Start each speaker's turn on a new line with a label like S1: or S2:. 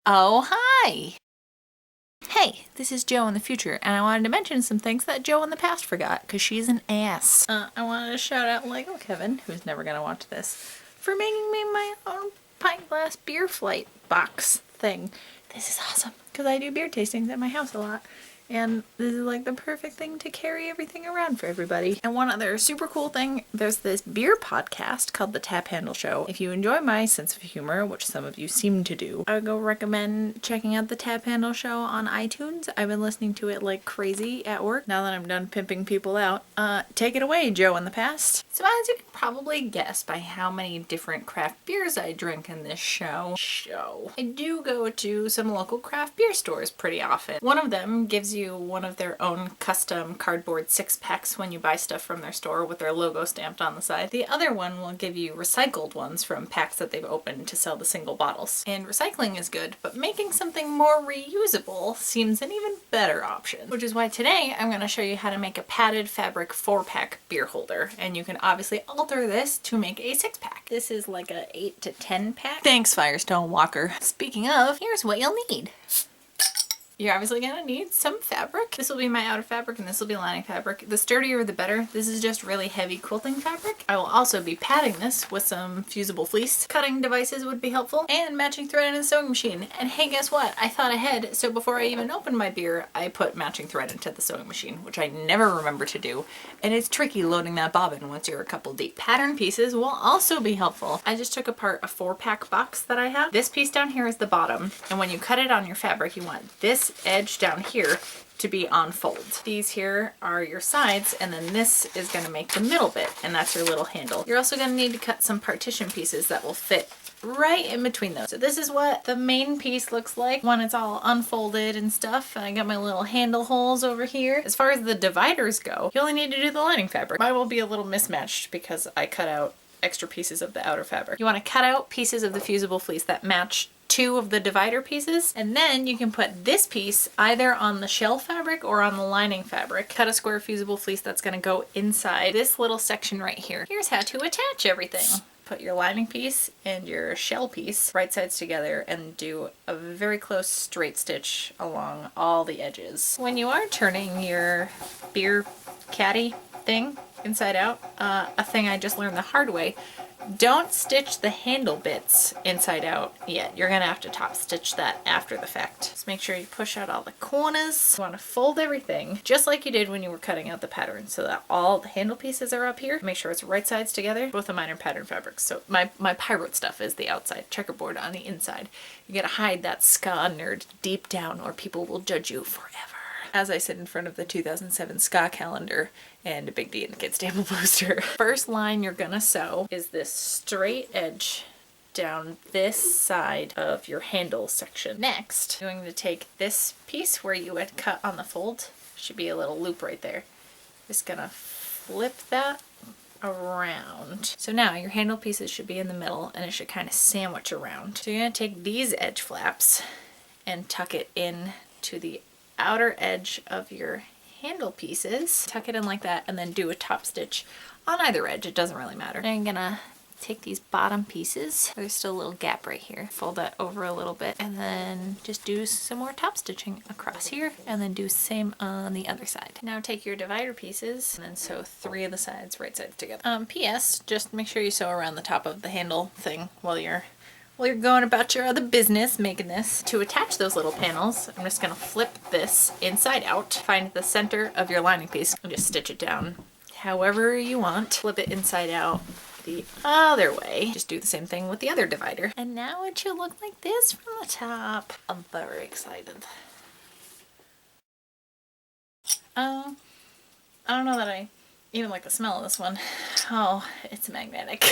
S1: Oh, hi! Hey, this is Jo in the future, and I wanted to mention some things that Jo in the past forgot, because she's an ass. I wanted to shout out Lego Kevin, who's never gonna watch this, for making me my own pint glass beer flight box thing. This is awesome, because I do beer tastings at my house a lot. And this is like the perfect thing to carry everything around for everybody. And one other super cool thing, there's this beer podcast called The Tap Handle Show. If you enjoy my sense of humor, which some of you seem to do, I would go recommend checking out The Tap Handle Show on iTunes. I've been listening to it like crazy at work. Now that I'm done pimping people out, take it away, Jo in the past. So as you can probably guess by how many different craft beers I drink in this show, I do go to some local craft beer stores pretty often. One of them gives you one of their own custom cardboard 6-packs when you buy stuff from their store with their logo stamped on the side. The other one will give you recycled ones from packs that they've opened to sell the single bottles. And recycling is good, but making something more reusable seems an even better option. Which is why today I'm going to show you how to make a padded fabric 4-pack beer holder. And you can obviously alter this to make a 6-pack. This is like a 8 to 10 pack. Thanks, Firestone Walker. Speaking of, here's what you'll need. You're obviously gonna need some fabric. This will be my outer fabric and this will be lining fabric. The sturdier the better. This is just really heavy quilting fabric. I will also be padding this with some fusible fleece. Cutting devices would be helpful. And matching thread in a sewing machine. And hey, guess what? I thought ahead, so before I even opened my beer, I put matching thread into the sewing machine, which I never remember to do. And it's tricky loading that bobbin once you're a couple deep. Pattern pieces will also be helpful. I just took apart a 4-pack box that I have. This piece down here is the bottom. And when you cut it on your fabric, you want this edge down here to be on fold. These here are your sides, and then this is going to make the middle bit, and that's your little handle. You're also going to need to cut some partition pieces that will fit right in between those. So this is what the main piece looks like when it's all unfolded and stuff. And I got my little handle holes over here. As far as the dividers go, you only need to do the lining fabric. Mine will be a little mismatched because I cut out extra pieces of the outer fabric. You want to cut out pieces of the fusible fleece that match 2 of the divider pieces, and then you can put this piece either on the shell fabric or on the lining fabric. Cut a square fusible fleece that's going to go inside this little section right here. Here's how to attach everything. Put your lining piece and your shell piece right sides together and do a very close straight stitch along all the edges. When you are turning your beer caddy thing inside out, a thing I just learned the hard way, don't stitch the handle bits inside out yet. You're gonna have to top stitch that after the fact. Just make sure you push out all the corners. You wanna fold everything just like you did when you were cutting out the pattern so that all the handle pieces are up here. Make sure it's right sides together. Both of mine are pattern fabrics. So my pirate stuff is the outside, checkerboard on the inside. You gotta hide that ska nerd deep down or people will judge you forever. As I sit in front of the 2007 ska calendar and a Big D and the Kids Table poster. First line you're gonna sew is this straight edge down this side of your handle section. Next, you're going to take this piece where you had cut on the fold. Should be a little loop right there. Just gonna flip that around. So now your handle pieces should be in the middle and it should kind of sandwich around. So you're gonna take these edge flaps and tuck it in to the outer edge of your handle pieces. Tuck it in like that and then do a top stitch on either edge. It doesn't really matter. I'm gonna take these bottom pieces. There's still a little gap right here. Fold that over a little bit and then just do some more top stitching across here and then do same on the other side. Now take your divider pieces and then sew 3 of the sides right sides together. P.S. Just make sure you sew around the top of the handle thing while you're going about your other business making this. To attach those little panels, I'm just gonna flip this inside out, find the center of your lining piece, and just stitch it down however you want. Flip it inside out the other way. Just do the same thing with the other divider. And now it should look like this from the top. I'm very excited. I don't know that I even like the smell of this one. Oh, it's magnetic.